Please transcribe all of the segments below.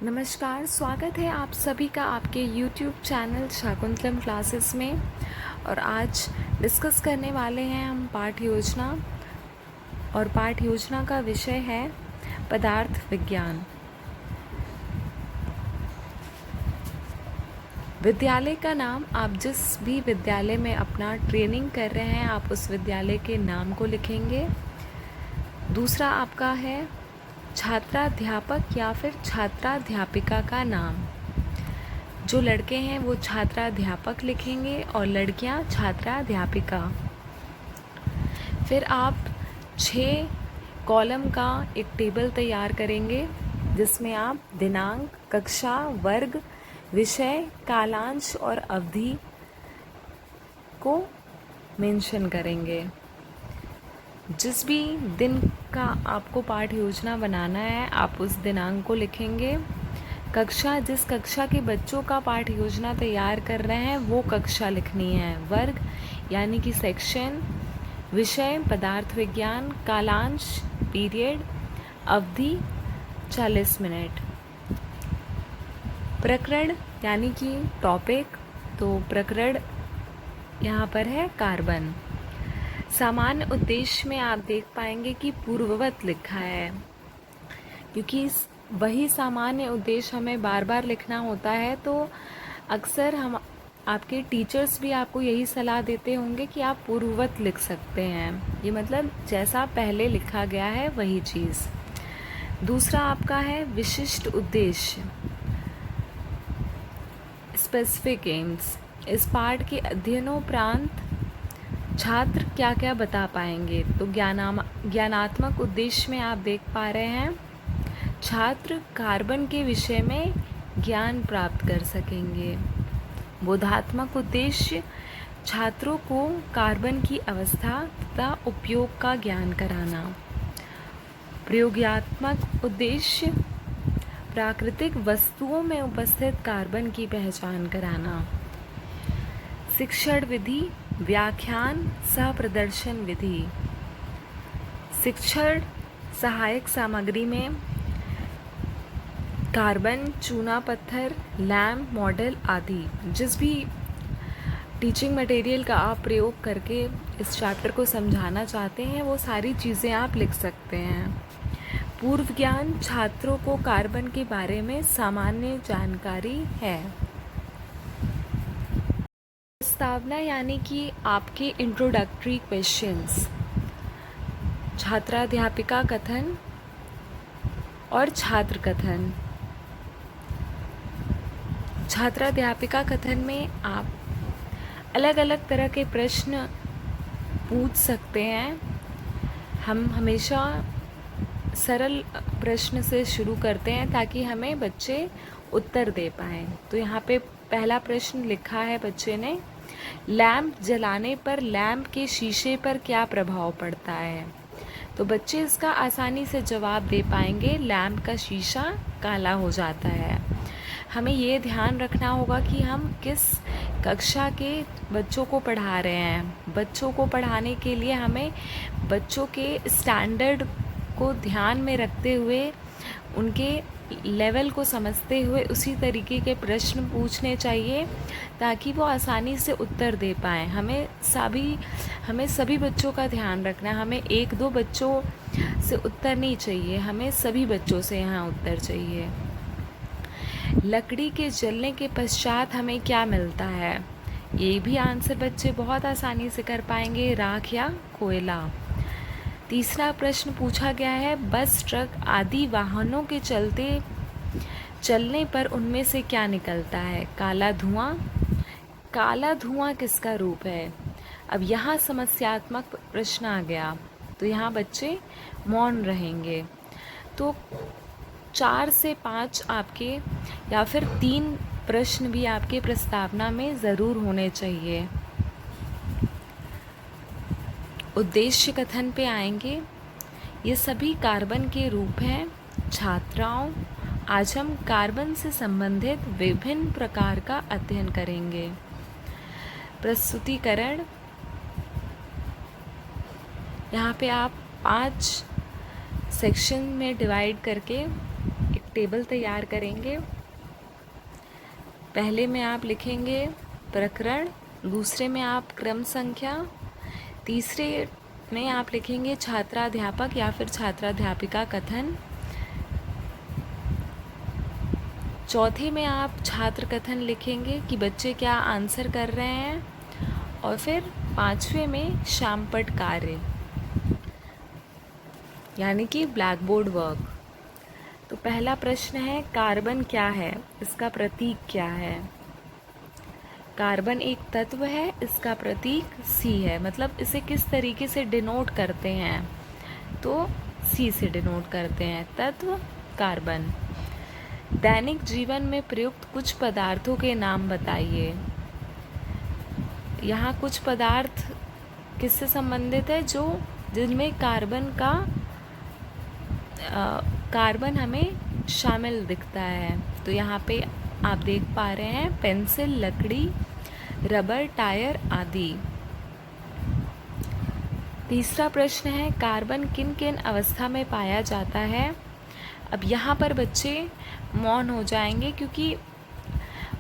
नमस्कार, स्वागत है आप सभी का आपके YouTube चैनल शाकुंतलम क्लासेस में। और आज डिस्कस करने वाले हैं हम पाठ योजना, और पाठ योजना का विषय है पदार्थ विज्ञान। विद्यालय का नाम, आप जिस भी विद्यालय में अपना ट्रेनिंग कर रहे हैं आप उस विद्यालय के नाम को लिखेंगे। दूसरा आपका है छात्राध्यापक या फिर छात्राध्यापिका का नाम। जो लड़के हैं वो छात्राध्यापक लिखेंगे और लड़कियां छात्राध्यापिका। फिर आप 6 कॉलम का एक टेबल तैयार करेंगे जिसमें आप दिनांक, कक्षा, वर्ग, विषय, कालांश और अवधि को मेंशन करेंगे। जिस भी दिन का आपको पाठ योजना बनाना है आप उस दिनांक को लिखेंगे। कक्षा, जिस कक्षा के बच्चों का पाठ योजना तैयार कर रहे हैं वो कक्षा लिखनी है। वर्ग यानी कि सेक्शन, विषय पदार्थ विज्ञान, कालांश पीरियड, अवधि 40 मिनट। प्रकरण यानी कि टॉपिक, तो प्रकरण यहाँ पर है कार्बन। सामान्य उद्देश्य में आप देख पाएंगे कि पूर्ववत लिखा है, क्योंकि वही सामान्य उद्देश्य हमें बार बार लिखना होता है। तो अक्सर हम आपके टीचर्स भी आपको यही सलाह देते होंगे कि आप पूर्ववत लिख सकते हैं। ये मतलब जैसा पहले लिखा गया है वही चीज़। दूसरा आपका है विशिष्ट उद्देश्य, स्पेसिफिक एम्स। इस पाठ के अध्ययनोपरांत छात्र क्या क्या बता पाएंगे। तो ज्ञानात्मक उद्देश्य में आप देख पा रहे हैं छात्र कार्बन के विषय में ज्ञान प्राप्त कर सकेंगे। बोधात्मक उद्देश्य, छात्रों को कार्बन की अवस्था तथा उपयोग का ज्ञान कराना। प्रयोगात्मक उद्देश्य, प्राकृतिक वस्तुओं में उपस्थित कार्बन की पहचान कराना। शिक्षण विधि, व्याख्यान सह प्रदर्शन विधि। शिक्षण सहायक सामग्री में कार्बन, चूना पत्थर, लैम्प, मॉडल आदि। जिस भी टीचिंग मटेरियल का आप प्रयोग करके इस चैप्टर को समझाना चाहते हैं वो सारी चीज़ें आप लिख सकते हैं। पूर्व ज्ञान, छात्रों को कार्बन के बारे में सामान्य जानकारी है। प्रस्तावना यानी कि आपके इंट्रोडक्टरी क्वेश्चंस, छात्राध्यापिका कथन और छात्र कथन। छात्राध्यापिका कथन में आप अलग अलग तरह के प्रश्न पूछ सकते हैं। हम हमेशा सरल प्रश्न से शुरू करते हैं ताकि हमें बच्चे उत्तर दे पाएँ। तो यहाँ पे पहला प्रश्न लिखा है बच्चे ने, लैंप जलाने पर लैंप के शीशे पर क्या प्रभाव पड़ता है। तो बच्चे इसका आसानी से जवाब दे पाएंगे, लैंप का शीशा काला हो जाता है। हमें ये ध्यान रखना होगा कि हम किस कक्षा के बच्चों को पढ़ा रहे हैं। बच्चों को पढ़ाने के लिए हमें बच्चों के स्टैंडर्ड को ध्यान में रखते हुए, उनके लेवल को समझते हुए उसी तरीके के प्रश्न पूछने चाहिए ताकि वो आसानी से उत्तर दे पाएँ। हमें सभी बच्चों का ध्यान रखना है। हमें 1-2 बच्चों से उत्तर नहीं चाहिए, हमें सभी बच्चों से यहाँ उत्तर चाहिए। लकड़ी के जलने के पश्चात हमें क्या मिलता है। ये भी आंसर बच्चे बहुत आसानी से कर पाएंगे, राख या कोयला। तीसरा प्रश्न पूछा गया है, बस, ट्रक आदि वाहनों के चलने पर उनमें से क्या निकलता है। काला धुआं। काला धुआं किसका रूप है। अब यहाँ समस्यात्मक प्रश्न आ गया तो यहाँ बच्चे मौन रहेंगे। तो 4 से 5 आपके या फिर 3 प्रश्न भी आपके प्रस्तावना में ज़रूर होने चाहिए। उद्देश्य कथन पे आएंगे। ये सभी कार्बन के रूप हैं। छात्राओं, आज हम कार्बन से संबंधित विभिन्न प्रकार का अध्ययन करेंगे। प्रस्तुतिकरण, यहाँ पे आप 5 सेक्शन में डिवाइड करके एक टेबल तैयार करेंगे। पहले में आप लिखेंगे प्रकरण, दूसरे में आप क्रम संख्या, तीसरे में आप लिखेंगे छात्राध्यापक या फिर छात्राध्यापिका कथन, चौथे में आप छात्र कथन लिखेंगे कि बच्चे क्या आंसर कर रहे हैं, और फिर पांचवे में शामपट कार्य यानी कि ब्लैक बोर्ड वर्क। तो पहला प्रश्न है, कार्बन क्या है, इसका प्रतीक क्या है। कार्बन एक तत्व है, इसका प्रतीक C है, मतलब इसे किस तरीके से डिनोट करते हैं, तो C से डिनोट करते हैं, तत्व कार्बन। दैनिक जीवन में प्रयुक्त कुछ पदार्थों के नाम बताइए। यहाँ कुछ पदार्थ किससे संबंधित है, जो जिनमें कार्बन हमें शामिल दिखता है। तो यहाँ पे आप देख पा रहे हैं पेंसिल, लकड़ी, रबर, टायर आदि। तीसरा प्रश्न है, कार्बन किन किन अवस्था में पाया जाता है। अब यहाँ पर बच्चे मौन हो जाएंगे, क्योंकि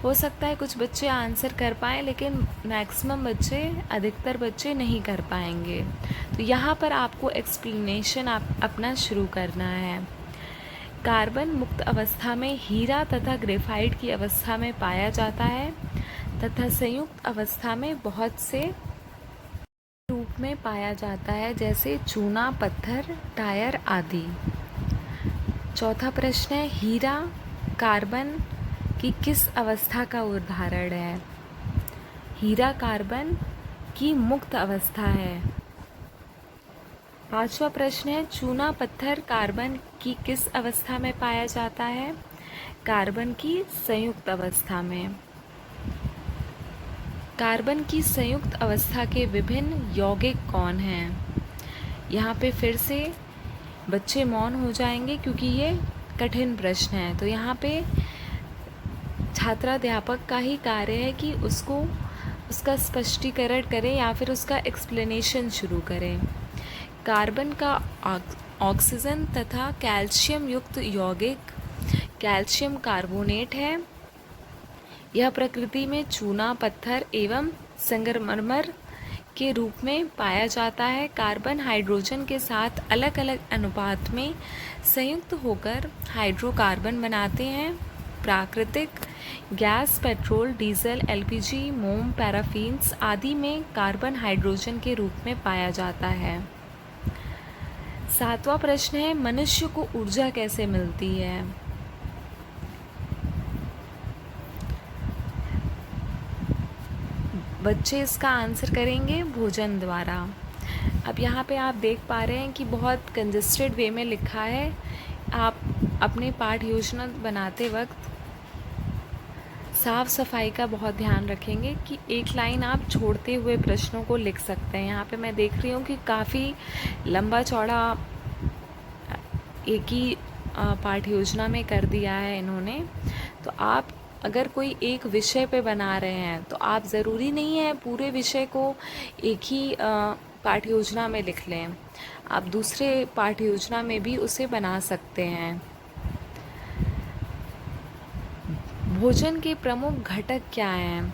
हो सकता है कुछ बच्चे आंसर कर पाएँ, लेकिन मैक्सिमम बच्चे, अधिकतर बच्चे नहीं कर पाएंगे। तो यहाँ पर आपको एक्सप्लेनेशन अपना शुरू करना है। कार्बन मुक्त अवस्था में हीरा तथा ग्रेफाइट की अवस्था में पाया जाता है तथा संयुक्त अवस्था में बहुत से रूप में पाया जाता है, जैसे चूना, पत्थर, टायर आदि। चौथा प्रश्न है, हीरा कार्बन की किस अवस्था का उदाहरण है। हीरा कार्बन की मुक्त अवस्था है। पांचवा प्रश्न है, चूना पत्थर कार्बन की किस अवस्था में पाया जाता है। कार्बन की संयुक्त अवस्था में। कार्बन की संयुक्त अवस्था के विभिन्न यौगिक कौन हैं। यहाँ पे फिर से बच्चे मौन हो जाएंगे, क्योंकि ये कठिन प्रश्न है। तो यहाँ पे छात्राध्यापक का ही कार्य है कि उसका स्पष्टीकरण करें या फिर उसका एक्सप्लेनेशन शुरू करें। कार्बन का ऑक्सीजन तथा कैल्शियम युक्त यौगिक कैल्शियम कार्बोनेट है। यह प्रकृति में चूना, पत्थर एवं संगमरमर के रूप में पाया जाता है। कार्बन हाइड्रोजन के साथ अलग अलग अनुपात में संयुक्त होकर हाइड्रोकार्बन बनाते हैं। प्राकृतिक गैस, पेट्रोल, डीजल, एलपीजी, मोम, पैराफिन्स आदि में कार्बन हाइड्रोजन के रूप में पाया जाता है। सातवां प्रश्न है, मनुष्य को ऊर्जा कैसे मिलती है। बच्चे इसका आंसर करेंगे भोजन द्वारा। अब यहाँ पे आप देख पा रहे हैं कि बहुत कंजस्टेड वे में लिखा है। आप अपने पाठ योजना बनाते वक्त साफ सफाई का बहुत ध्यान रखेंगे कि एक लाइन आप छोड़ते हुए प्रश्नों को लिख सकते हैं। यहाँ पे मैं देख रही हूँ कि काफ़ी लंबा चौड़ा एक ही पाठ योजना में कर दिया है इन्होंने। तो आप अगर कोई एक विषय पे बना रहे हैं तो आप ज़रूरी नहीं है पूरे विषय को एक ही पाठ योजना में लिख लें, आप दूसरे पाठ योजना में भी उसे बना सकते हैं। भोजन के प्रमुख घटक क्या हैं?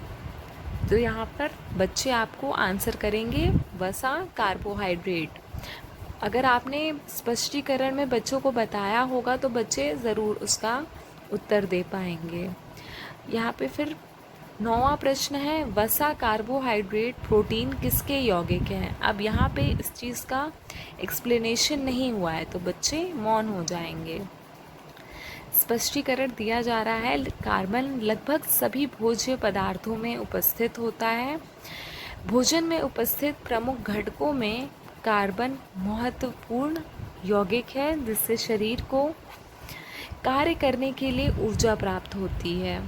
तो यहाँ पर बच्चे आपको आंसर करेंगे वसा, कार्बोहाइड्रेट। अगर आपने स्पष्टीकरण में बच्चों को बताया होगा तो बच्चे ज़रूर उसका उत्तर दे पाएंगे। यहाँ पे फिर 9वां प्रश्न है, वसा, कार्बोहाइड्रेट, प्रोटीन किसके यौगिक हैं? अब यहाँ पे इस चीज़ का एक्सप्लेनेशन नहीं हुआ है तो बच्चे मौन हो जाएंगे। स्पष्टीकरण दिया जा रहा है, कार्बन लगभग सभी भोज्य पदार्थों में उपस्थित होता है। भोजन में उपस्थित प्रमुख घटकों में कार्बन महत्वपूर्ण यौगिक है जिससे शरीर को कार्य करने के लिए ऊर्जा प्राप्त होती है।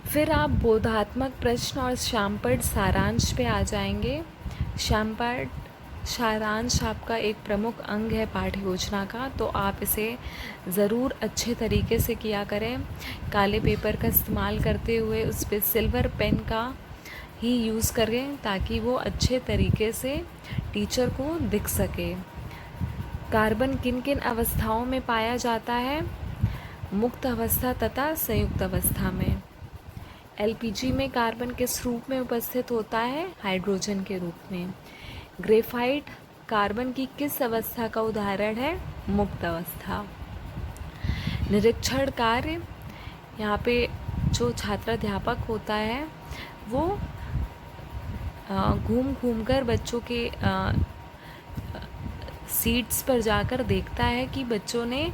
फिर आप बोधात्मक प्रश्न और शामपट सारांश पे आ जाएंगे। शामपट सारांश आपका एक प्रमुख अंग है पाठ योजना का, तो आप इसे ज़रूर अच्छे तरीके से किया करें। काले पेपर का इस्तेमाल करते हुए उस पर सिल्वर पेन का ही यूज़ करें ताकि वो अच्छे तरीके से टीचर को दिख सके। कार्बन किन किन अवस्थाओं में पाया जाता है? मुक्त अवस्था तथा संयुक्त अवस्था में। एलपीजी में कार्बन किस रूप में उपस्थित होता है? हाइड्रोजन के रूप में। ग्रेफाइट कार्बन की किस अवस्था का उदाहरण है? मुक्त अवस्था। निरीक्षण कार्य, यहाँ पे जो छात्राध्यापक होता है वो घूम घूम कर बच्चों के सीट्स पर जाकर देखता है कि बच्चों ने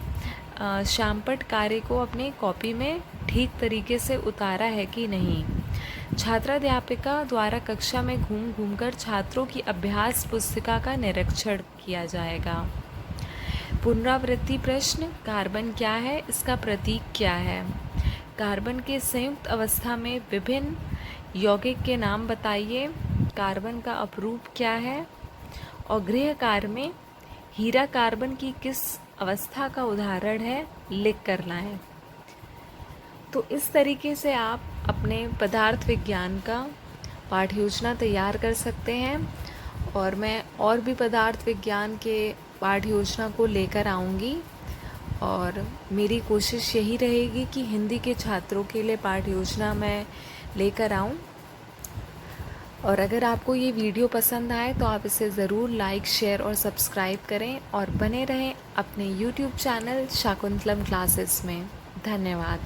शामपट कार्य को अपने कॉपी में ठीक तरीके से उतारा है कि नहीं। छात्राध्यापिका द्वारा कक्षा में घूम घूमकर छात्रों की अभ्यास पुस्तिका का निरीक्षण किया जाएगा। पुनरावृत्ति प्रश्न, कार्बन क्या है, इसका प्रतीक क्या है? कार्बन के संयुक्त अवस्था में विभिन्न यौगिक के नाम बताइए। कार्बन का अपरूप क्या है? और गृह कार्य में हीरा कार्बन की किस अवस्था का उदाहरण है? लिख कर लाएं। तो इस तरीके से आप अपने पदार्थ विज्ञान का पाठ योजना तैयार कर सकते हैं और मैं और भी पदार्थ विज्ञान के पाठ योजना को लेकर आऊँगी और मेरी कोशिश यही रहेगी कि हिंदी के छात्रों के लिए पाठ योजना मैं लेकर आऊँ। और अगर आपको ये वीडियो पसंद आए तो आप इसे ज़रूर लाइक, शेयर और सब्सक्राइब करें और बने रहें अपने YouTube चैनल शाकुंतलम क्लासेस में। धन्यवाद।